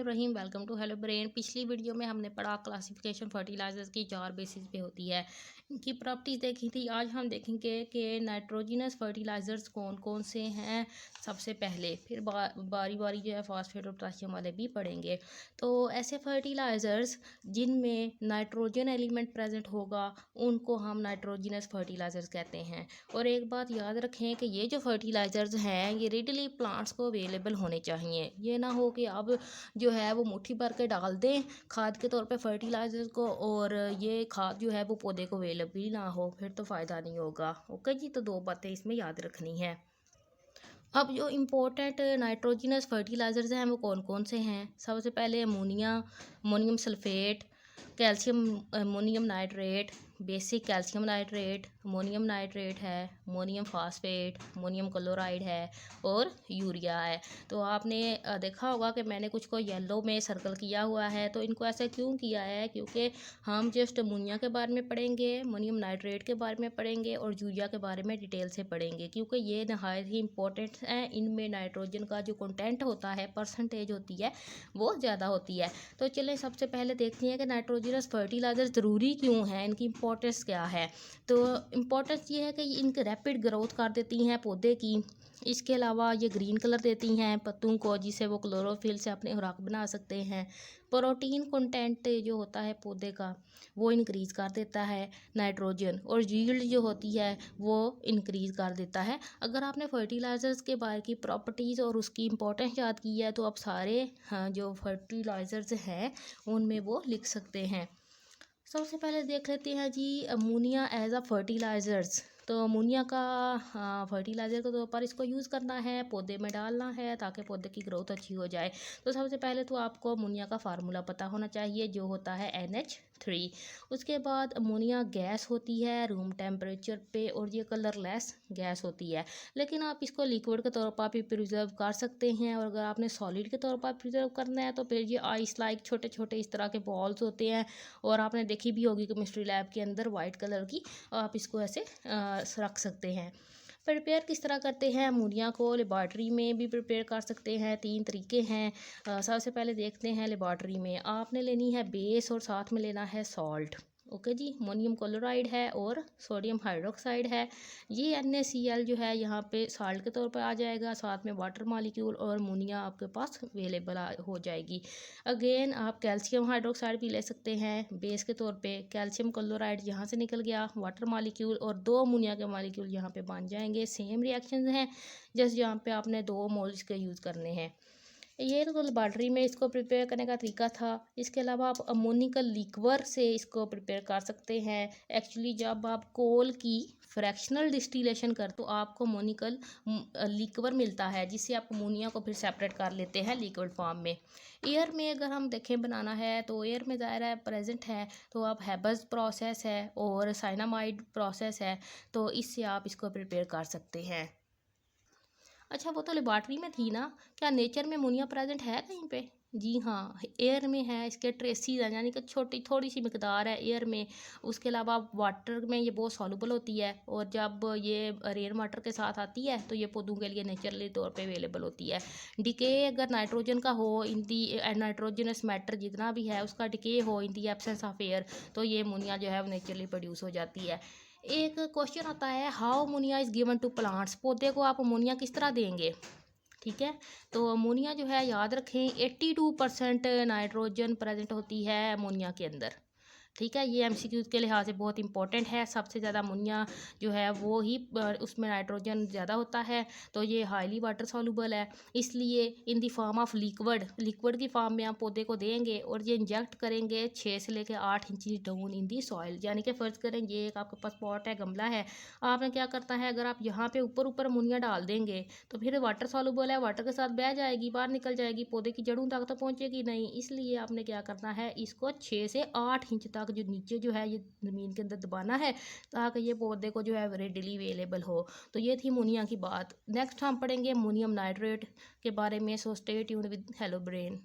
Rahim welcome to hello brain. पिछली video में हमने पढ़ा क्लासिफिकेशन फर्टिलाइजर्स की 4 बेसिस पे होती है, इनकी प्रॉपर्टीज देखी थी। आज हम देखेंगे कि नाइट्रोजिनस फर्टिलाइजर्स कौन कौन से हैं सबसे पहले, फिर बारी बारी जो है फास्फेट और पोटाशियम वाले भी पढ़ेंगे। तो ऐसे फर्टिलाइजर्स जिनमें नाइट्रोजन एलिमेंट प्रेजेंट होगा उनको हम नाइट्रोजिनस फर्टिलाइजर्स कहते हैं। और एक बात याद रखें कि ये जो फर्टिलाइजर्स हैं ये रेडीली प्लांट्स को अवेलेबल होने चाहिए। ये ना हो कि अब जो है वो मुट्ठी भर के डाल दें खाद के तौर पे फर्टिलाइजर को, और ये खाद जो है वो पौधे को अवेलेबल ही ना हो, फिर तो फ़ायदा नहीं होगा। ओके जी, तो दो बातें इसमें याद रखनी है। अब जो इम्पोर्टेंट नाइट्रोजिनस फर्टिलाइजर्स हैं वो कौन कौन से हैं। सबसे पहले ammonium sulphate, calcium ammonium nitrate, basic calcium nitrate, ammonium nitrate है, अमोनियम फास्फेट, अमोनियम क्लोराइड है और यूरिया है। तो आपने देखा होगा कि मैंने कुछ को येलो में सर्कल किया हुआ है। तो इनको ऐसे क्यों किया है, क्योंकि हम जस्ट अमोनिया के बारे में पढ़ेंगे, अमोनियम नाइट्रेट के बारे में पढ़ेंगे और यूरिया के बारे में डिटेल से पढ़ेंगे, क्योंकि ये नहायत ही इंपॉर्टेंट है। इनमें नाइट्रोजन का जो कंटेंट होता है, परसेंटेज होती है, वो ज़्यादा होती है। तो चलें सबसे पहले देखते हैं कि नाइट्रोजनस फर्टिलाइजर ज़रूरी क्यों है, इनकी इंपॉर्टेंस क्या है। तो इम्पोर्टेंस ये है कि इनकी रैपिड ग्रोथ कर देती हैं पौधे की। इसके अलावा ये ग्रीन कलर देती हैं पत्तों को, जिसे वो क्लोरोफिल से अपने खुराक बना सकते हैं। प्रोटीन कंटेंट जो होता है पौधे का वो इंक्रीज़ कर देता है नाइट्रोजन, और यील्ड जो होती है वो इंक्रीज़ कर देता है। अगर आपने फर्टिलाइज़र्स के बारे की प्रॉपर्टीज़ और उसकी इंपॉर्टेंस याद की है तो आप सारे जो फर्टिलाइज़र्स हैं उनमें वो लिख सकते हैं। सबसे पहले देख लेते हैं जी अमोनिया एज अ फर्टिलाइज़र्स। तो अमोनिया का फर्टिलाइज़र के तौर पर इसको यूज़ करना है, पौधे में डालना है ताकि पौधे की ग्रोथ अच्छी हो जाए। तो सबसे पहले तो आपको अमोनिया का फार्मूला पता होना चाहिए, जो होता है NH3। उसके बाद अमोनिया गैस होती है रूम टेम्परेचर पे, और ये कलरलेस गैस होती है। लेकिन आप इसको लिक्विड के तौर पर भी प्रिजर्व कर सकते हैं, और अगर आपने सॉलिड के तौर पर प्रिजर्व करना है तो फिर ये आइस लाइक छोटे छोटे इस तरह के बॉल्स होते हैं, और आपने देखी भी होगी केमिस्ट्री लैब के अंदर वाइट कलर की, आप इसको ऐसे रख सकते हैं। प्रिपेयर किस तरह करते हैं अमोनिया को, लेबॉर्ट्री में भी प्रिपेयर कर सकते हैं। 3 तरीके हैं। सबसे पहले देखते हैं लेबॉर्ट्री में आपने लेनी है बेस और साथ में लेना है सॉल्ट। ओके जी, अमोनियम क्लोराइड है और सोडियम हाइड्रोक्साइड है। ये NaCl जो है यहाँ पे साल्ट के तौर पर आ जाएगा, साथ में वाटर मॉलिक्यूल और अमोनिया आपके पास अवेलेबल हो जाएगी। अगेन आप कैल्शियम हाइड्रोक्साइड भी ले सकते हैं बेस के तौर पे। कैल्शियम क्लोराइड यहाँ से निकल गया, वाटर मॉलिक्यूल और 2 अमोनिया के मॉलिक्यूल यहाँ पे बन जाएंगे। सेम रिएक्शन हैं, जस्ट यहाँ पे आपने 2 मोल्स के यूज़ करने हैं। ये तो लेबॉर्ट्री में इसको प्रिपेयर करने का तरीका था। इसके अलावा आप अमोनिकल लिक्वर से इसको प्रिपेयर कर सकते हैं। एक्चुअली जब आप कोल की फ्रैक्शनल डिस्टिलेशन कर तो आपको अमोनिकल लिक्वर मिलता है, जिससे आप अमोनिया को फिर सेपरेट कर लेते हैं लिक्विड फॉर्म में। एयर में अगर हम देखें बनाना है तो एयर में ज़ाहिर है प्रेजेंट है, तो आप हैबस प्रोसेस है और साइनामाइड प्रोसेस है, तो इससे आप इसको प्रिपेयर कर सकते हैं। अच्छा, वो तो लेबॉर्ट्री में थी ना, क्या नेचर में अमोनिया प्रेजेंट है कहीं पे? जी हाँ, एयर में है। इसके ट्रेसीज हैं, यानी कि छोटी थोड़ी सी मिकदार है एयर में। उसके अलावा वाटर में ये बहुत सॉल्युबल होती है, और जब ये रेन वाटर के साथ आती है तो ये पौधों के लिए नेचुरली तौर पे अवेलेबल होती है। डिके अगर नाइट्रोजन का हो इन दी नाइट्रोजनस मैटर जितना भी है उसका डिके हो इन दी एब्सेंस ऑफ एयर, तो ये अमोनिया जो है वो नेचुरली प्रोड्यूस हो जाती है। एक क्वेश्चन आता है, how ammonia is given to plants. पौधे को आप अमोनिया किस तरह देंगे? ठीक है, तो अमोनिया जो है याद रखें 82% नाइट्रोजन प्रेजेंट होती है अमोनिया के अंदर। ठीक है, ये MCQs के लिहाज से बहुत इंपॉर्टेंट है। सबसे ज़्यादा अमोनिया जो है वो ही उसमें नाइट्रोजन ज़्यादा होता है, तो ये हाईली वाटर सॉल्युबल है। इसलिए इन दी फॉर्म ऑफ लिक्विड की फॉर्म में आप पौधे को देंगे और ये इंजेक्ट करेंगे 6 से लेकर 8 इंची डाउन इन दी सॉइल। यानी कि फ़र्ज़ करें ये एक आपके पास पॉट है, गमला है, आपने क्या करता है, अगर आप यहाँ पे ऊपर ऊपर अमोनिया डाल देंगे तो फिर वाटर सॉल्युबल है, वाटर के साथ बह जाएगी, बाहर निकल जाएगी, पौधे की जड़ों तक तो पहुँचेगी नहीं। इसलिए आपने क्या करना है, इसको 6 से 8 इंच तक जो नीचे जो है ये ज़मीन के अंदर दबाना है, ताकि ये पौधे को जो है रेडिली अवेलेबल हो। तो ये थी अमोनिया की बात। नेक्स्ट हम पढ़ेंगे अमोनियम नाइट्रेट के बारे में। So stay tuned with hello brain.